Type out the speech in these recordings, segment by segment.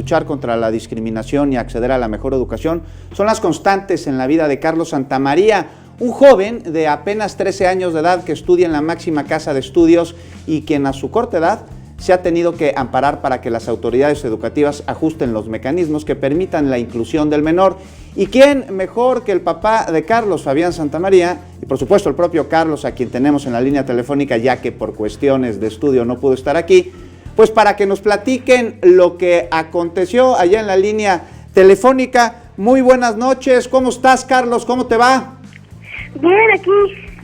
luchar contra la discriminación y acceder a la mejor educación son las constantes en la vida de Carlos Santamaría, un joven de apenas 13 años de edad que estudia en la máxima casa de estudios y quien a su corta edad se ha tenido que amparar para que las autoridades educativas ajusten los mecanismos que permitan la inclusión del menor. ¿Y quién mejor que el papá de Carlos, Fabián Santamaría, y por supuesto el propio Carlos, a quien tenemos en la línea telefónica, ya que por cuestiones de estudio no pudo estar aquí, pues para que nos platiquen lo que aconteció allá en la línea telefónica? Muy buenas noches, ¿cómo estás, Carlos? ¿Cómo te va? Bien, aquí.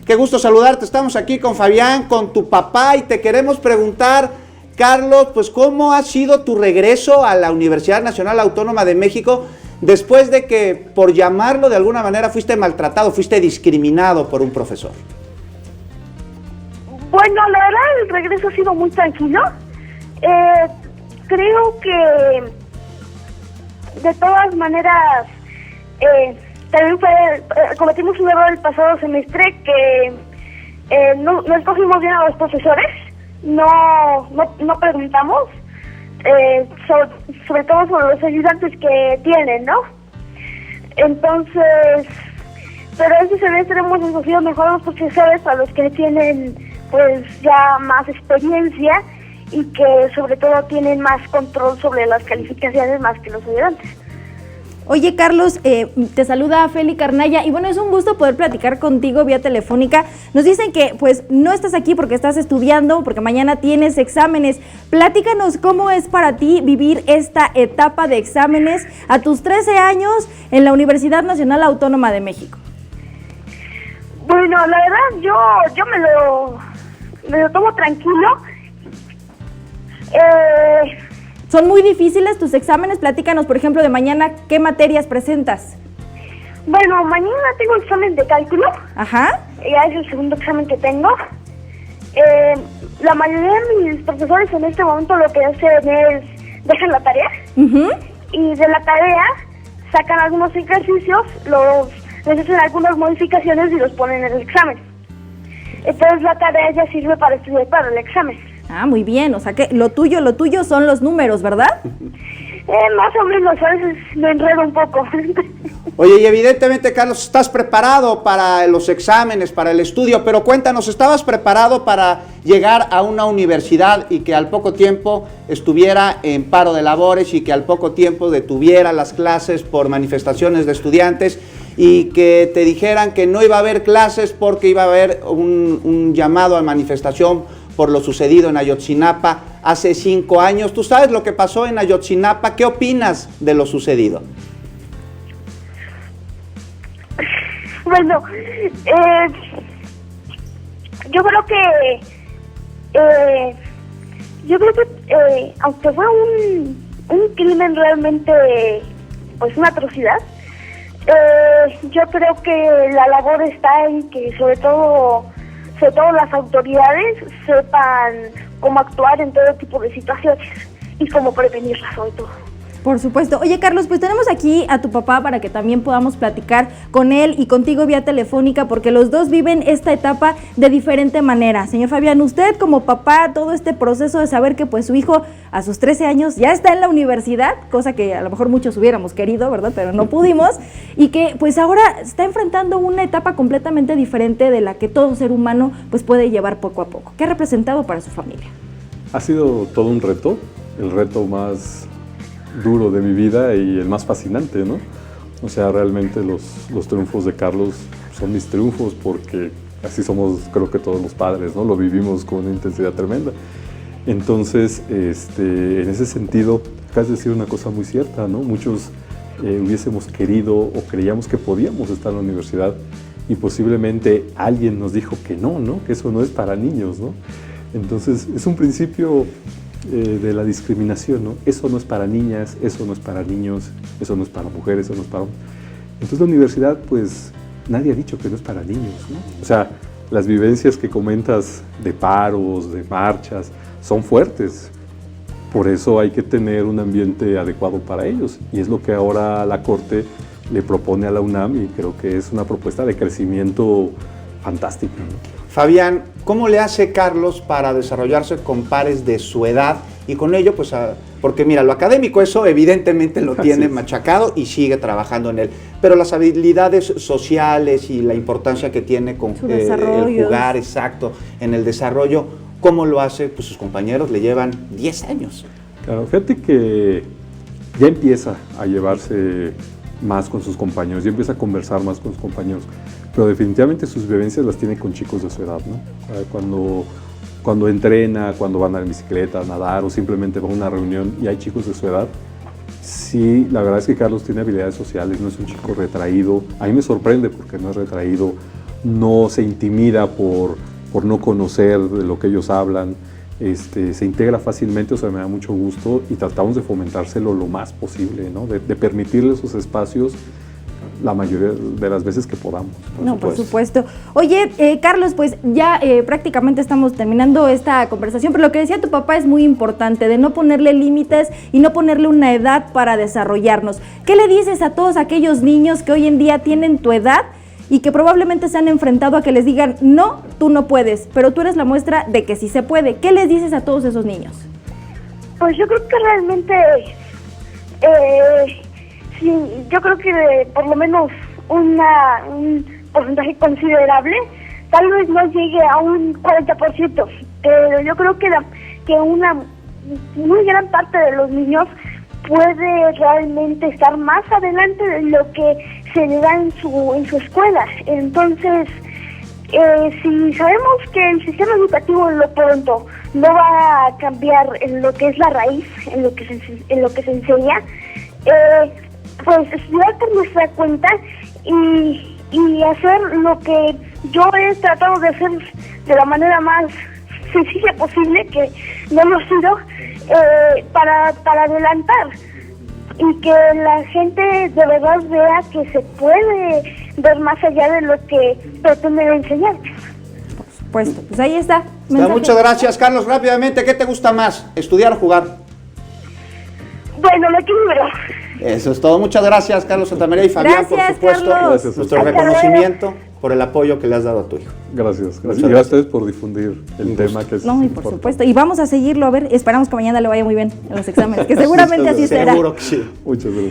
Qué gusto saludarte, estamos aquí con Fabián, con tu papá, y te queremos preguntar, Carlos, pues ¿cómo ha sido tu regreso a la Universidad Nacional Autónoma de México después de que, por llamarlo de alguna manera, fuiste maltratado, fuiste discriminado por un profesor? Bueno, la verdad el regreso ha sido muy tranquilo. Creo que de todas maneras también cometimos un error el pasado semestre que no escogimos bien a los profesores. No preguntamos sobre todo sobre los ayudantes que tienen, ¿no? Entonces, pero este semestre hemos escogido mejor a los profesores, a los que tienen pues ya más experiencia y que sobre todo tienen más control sobre las calificaciones más que los ayudantes. Oye, Carlos, te saluda Feli Carnaya y bueno, es un gusto poder platicar contigo vía telefónica. Nos dicen que pues no estás aquí porque estás estudiando, porque mañana tienes exámenes. Platícanos cómo es para ti vivir esta etapa de exámenes a tus 13 años en la Universidad Nacional Autónoma de México. Bueno, la verdad yo me lo tomo tranquilo. ¿Son muy difíciles tus exámenes? Platícanos, por ejemplo, de mañana, ¿qué materias presentas? Bueno, mañana tengo examen de cálculo. Ajá. Ya es el segundo examen que tengo. La mayoría de mis profesores en este momento lo que hacen es dejan la tarea. Y de la tarea sacan algunos ejercicios, les hacen algunas modificaciones y los ponen en el examen. Entonces la tarea ya sirve para estudiar para el examen. Ah, muy bien, o sea que lo tuyo son los números, ¿verdad? Más o menos, a veces me enredo un poco. Oye, y evidentemente, Carlos, estás preparado para los exámenes, para el estudio, pero cuéntanos, ¿estabas preparado para llegar a una universidad y que al poco tiempo estuviera en paro de labores y que al poco tiempo detuviera las clases por manifestaciones de estudiantes y que te dijeran que no iba a haber clases porque iba a haber un llamado a manifestación por lo sucedido en Ayotzinapa hace 5 años? ¿Tú sabes lo que pasó en Ayotzinapa? ¿Qué opinas de lo sucedido? Bueno, yo creo que aunque fue un crimen realmente, pues una atrocidad, yo creo que la labor está en que sobre todo las autoridades sepan cómo actuar en todo tipo de situaciones y cómo prevenirlas sobre todo. Por supuesto. Oye, Carlos, pues tenemos aquí a tu papá para que también podamos platicar con él y contigo vía telefónica, porque los dos viven esta etapa de diferente manera. Señor Fabián, usted como papá, todo este proceso de saber que pues su hijo a sus 13 años ya está en la universidad, cosa que a lo mejor muchos hubiéramos querido, ¿verdad? Pero no pudimos, y que pues ahora está enfrentando una etapa completamente diferente de la que todo ser humano pues puede llevar poco a poco. ¿Qué ha representado para su familia? Ha sido todo un reto, el reto más duro de mi vida y el más fascinante, ¿no? O sea, realmente los triunfos de Carlos son mis triunfos porque así somos, creo que todos los padres, ¿no? Lo vivimos con una intensidad tremenda. Entonces, en ese sentido, acabas de decir una cosa muy cierta, ¿no? Muchos hubiésemos querido o creíamos que podíamos estar en la universidad y posiblemente alguien nos dijo que no, ¿no? Que eso no es para niños, ¿no? Entonces, es un principio de la discriminación, ¿no? Eso no es para niñas, eso no es para niños, eso no es para mujeres, eso no es para hombres. Entonces la universidad, pues, nadie ha dicho que no es para niños, ¿no? O sea, las vivencias que comentas de paros, de marchas, son fuertes. Por eso hay que tener un ambiente adecuado para ellos. Y es lo que ahora la Corte le propone a la UNAM y creo que es una propuesta de crecimiento fantástica, ¿no? Fabián, ¿cómo le hace Carlos para desarrollarse con pares de su edad y con ello, pues, porque mira, lo académico, eso evidentemente lo tiene machacado y sigue trabajando en él, pero las habilidades sociales y la importancia que tiene con el jugar, exacto, en el desarrollo, ¿cómo lo hace? Pues sus compañeros le llevan 10 años. Claro, fíjate que ya empieza a llevarse más con sus compañeros, ya empieza a conversar más con sus compañeros, pero definitivamente sus vivencias las tiene con chicos de su edad, ¿no? Cuando entrena, cuando van a la bicicleta, a nadar o simplemente va a una reunión y hay chicos de su edad, sí, la verdad es que Carlos tiene habilidades sociales, no es un chico retraído. A mí me sorprende porque no es retraído, no se intimida por no conocer de lo que ellos hablan, se integra fácilmente, o sea, me da mucho gusto y tratamos de fomentárselo lo más posible, ¿no? De permitirle esos espacios la mayoría de las veces que podamos. Por supuesto. Oye, Carlos, pues ya prácticamente estamos terminando esta conversación, pero lo que decía tu papá es muy importante, de no ponerle límites y no ponerle una edad para desarrollarnos. ¿Qué le dices a todos aquellos niños que hoy en día tienen tu edad y que probablemente se han enfrentado a que les digan, no, tú no puedes, pero tú eres la muestra de que sí se puede? ¿Qué les dices a todos esos niños? Pues yo creo que realmente... sí, yo creo que por lo menos un porcentaje considerable, tal vez no llegue a un 40%, pero yo creo que una muy gran parte de los niños puede realmente estar más adelante de lo que se le da en su escuela. Entonces, si sabemos que el sistema educativo en lo pronto no va a cambiar en lo que es la raíz, en lo que se enseña, pues estudiar por nuestra cuenta y hacer lo que yo he tratado de hacer de la manera más sencilla posible, que no lo he sido, para adelantar y que la gente de verdad vea que se puede ver más allá de lo que pretende enseñar. Por supuesto, pues ahí está. Muchas gracias, Carlos. Rápidamente, ¿qué te gusta más, estudiar o jugar? Bueno, el equilibrio. Eso es todo. Muchas gracias, Carlos Santamaría y Fabián, Gracias, por supuesto. Carlos. Gracias, nuestro reconocimiento por el apoyo que le has dado a tu hijo. Gracias. Muchas Y gracias a ustedes por difundir el tema que es No, y por importante. supuesto. Y vamos a seguirlo, a ver, esperamos que mañana le vaya muy bien en los exámenes, que seguramente así será. Seguro que sí. Muchas gracias.